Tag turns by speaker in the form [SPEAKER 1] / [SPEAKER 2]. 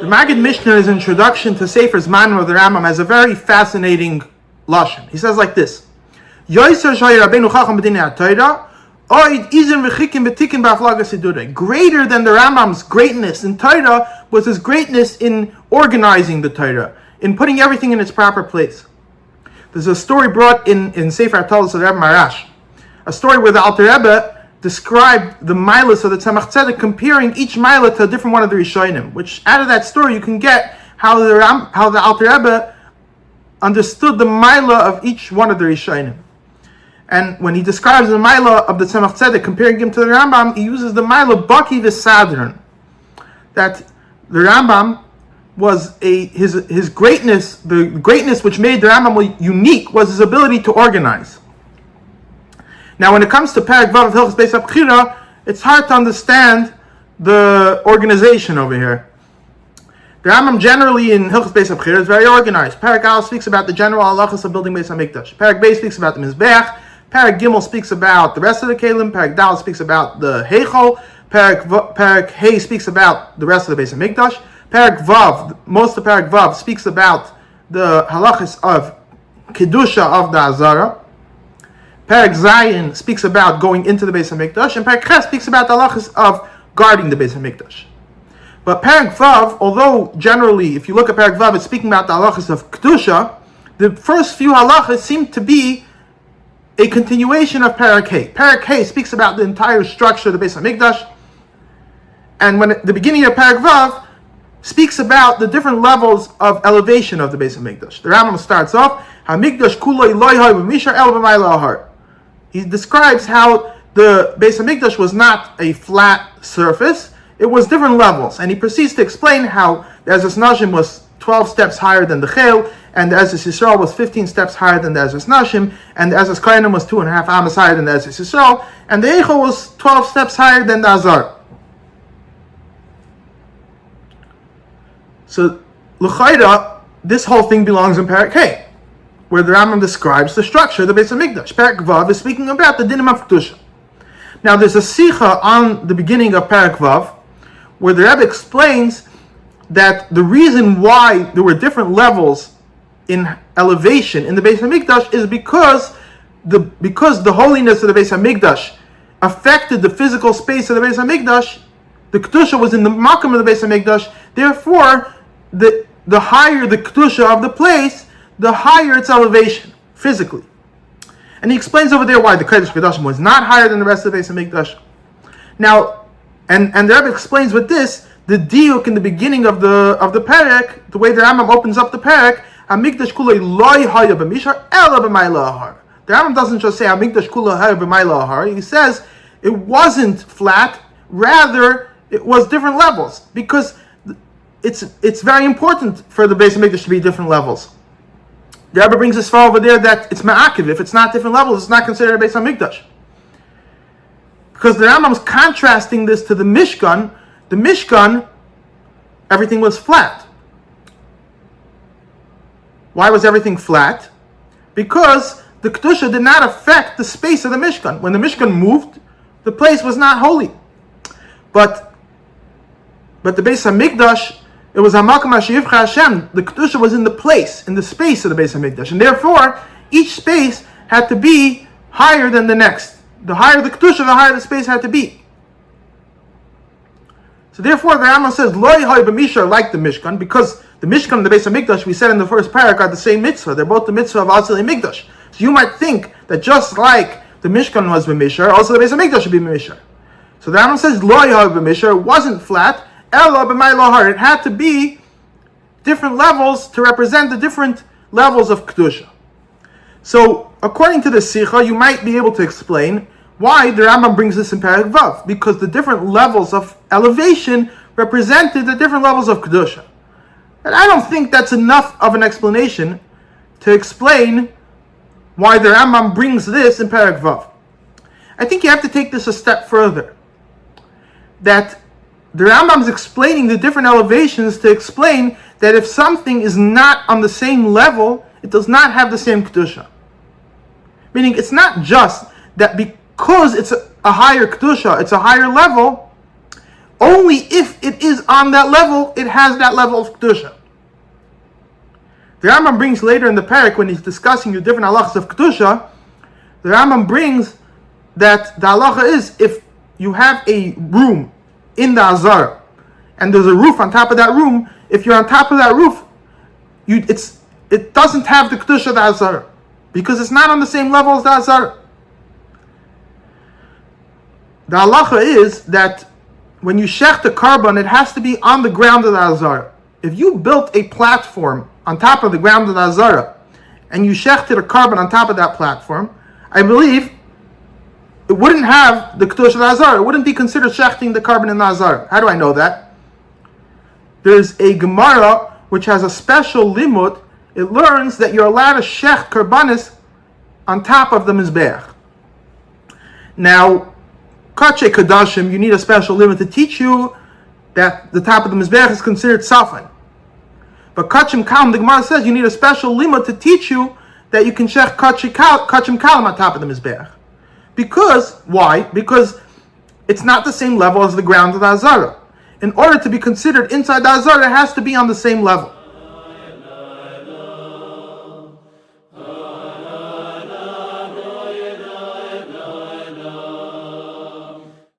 [SPEAKER 1] The Maggid Mishnah's introduction to Sefer Zmanim of the Rambam has a very fascinating lashon. He says like this: Yoiser Shai Rabbeinu Chacham B'dinei HaTorah, Oid Izin V'chikim B'tikin B'Aflaga Sidurei. Greater than the Rambam's greatness in Torah was his greatness in organizing the Torah, in putting everything in its proper place. There's a story brought in Sefer HaTorah of Rebbe Marash, a story where the Alter Rebbe described the milas of the Tzemach Tzedek, comparing each milah to a different one of the Rishonim, which out of that story you can get how the Alter Rebbe understood the milah of each one of the Rishonim. And when he describes the milah of the Tzemach Tzedek, comparing him to the Rambam, he uses the milah Baki V'Sadron, that the Rambam was his greatness, the greatness which made the Rambam unique was his ability to organize. Now, when it comes to Perek Vav of Hilchos Beis Habechirah, it's hard to understand the organization over here. The Rambam generally in Hilchos Beis Habechirah is very organized. Perek Aleph speaks about the general halachas of building Beis Hamikdash. Perek Beis speaks about the Mizbeach. Perek Gimel speaks about the rest of the Kelim. Perek Daled speaks about the Heichal. Perek Hey speaks about the rest of the Beis Hamikdash. Perek Vav, most of Perek Vav speaks about the halachas of Kedusha of the Azara. Perek Zayin speaks about going into the Beis Hamikdash, and Perek Ches speaks about the halachas of guarding the Beis Hamikdash. But Perek Vav, although generally, if you look at Perek Vav, it's speaking about the halachas of Kedusha, the first few halachas seem to be a continuation of Perek Hey. Perek Hey speaks about the entire structure of the Beis Hamikdash, and when the beginning of Perek Vav speaks about the different levels of elevation of the Beis Hamikdash. The Rambam starts off, Hamikdash kuloi loyhoi b'mishar el b'mayla ahar. He describes how the Beis Hamikdash was not a flat surface, it was different levels. And he proceeds to explain how the Ezras Nashim was 12 steps higher than the Chel, and the Ezras Yisrael was 15 steps higher than the Ezras Nashim, and the Ezras Kohanim was 2.5 amas higher than the Ezras Yisrael, and the Eichel was 12 steps higher than the Azar. So, L'chayda, this whole thing belongs in Perek Hey, where the Rambam describes the structure of the Beis Hamikdash. Perek Vav is speaking about the dinim of Kedusha. Now there's a sikha on the beginning of Perek Vav, where the Rebbe explains that the reason why there were different levels in elevation in the Beis Hamikdash is because the holiness of the Beis Hamikdash affected the physical space of the Beis Hamikdash. The Kedusha was in the makam of the Beis Hamikdash. Therefore, the higher the Kedusha of the place, the higher its elevation, physically. And he explains over there why the Kodesh Kodashim was not higher than the rest of the Beis Hamikdash. Now, and the Rebbe explains with this, the diuk in the beginning of the Perek, the way the Rambam opens up the Perek, Hamikdash kulei loy haya b'mishar ela b'mayla ahar. The Rambam doesn't just say Hamikdash kulei haya b'mayla ahar, he says it wasn't flat, rather it was different levels, because it's very important for the Beis Hamikdash to be different levels. The Rebbe brings this far over there that it's ma'akiv. If it's not different levels, it's not considered a Beis Hamikdash. Because the Rambam is contrasting this to the Mishkan. The Mishkan, everything was flat. Why was everything flat? Because the Kedusha did not affect the space of the Mishkan. When the Mishkan moved, the place was not holy. But the Beis Hamikdash, it was Hamakam HaSheyivcha Hashem. The Kedusha was in the place, in the space of the Beis Hamikdash. And therefore, each space had to be higher than the next. The higher the Kedusha, the higher the space had to be. So therefore, the Rambam says, Lo Yihai B'mishar, like the Mishkan, because the Mishkan and the Beis Hamikdash, we said in the first Perek, are the same mitzvah. They're both the mitzvah of Atzilei Mikdash. So you might think that just like the Mishkan was B'mishar, also the Beis Hamikdash should be B'mishar. So the Rambam says, Lo Yihai B'mishar, it wasn't flat, Ela b'mayla ahar. It had to be different levels to represent the different levels of Kedusha. So, according to the Sikha, you might be able to explain why the Rambam brings this in Perek Vav, because the different levels of elevation represented the different levels of Kedusha. And I don't think that's enough of an explanation to explain why the Rambam brings this in Perek Vav. I think you have to take this a step further. That the Rambam is explaining the different elevations to explain that if something is not on the same level, it does not have the same Kedusha. Meaning, it's not just that because it's a higher Kedusha, it's a higher level, only if it is on that level, it has that level of Kedusha. The Rambam brings later in the Perek, when he's discussing the different halachas of Kedusha, the Rambam brings that the halacha is, if you have a room in the Azara, and there's a roof on top of that room, if you're on top of that roof, it doesn't have the Kedusha of the Azara, because it's not on the same level as the Azara. The halacha is that when you shech the carbon, it has to be on the ground of the Azara. If you built a platform on top of the ground of the Azara, and you shechted a carbon on top of that platform, I believe it wouldn't have the Kedush of the Azara. It wouldn't be considered shechting the carbon in the Azara. How do I know that? There's a Gemara which has a special limud. It learns that you're allowed to shecht karbanis on top of the Mizbeach. Now, Kache Kadashim, you need a special limud to teach you that the top of the Mizbeach is considered Safan. But Kachim Kalam, the Gemara says you need a special limud to teach you that you can shecht Kachim Kalam on top of the Mizbeach. Because, why? Because it's not the same level as the ground of the Azara. In order to be considered inside the Azara, it has to be on the same level.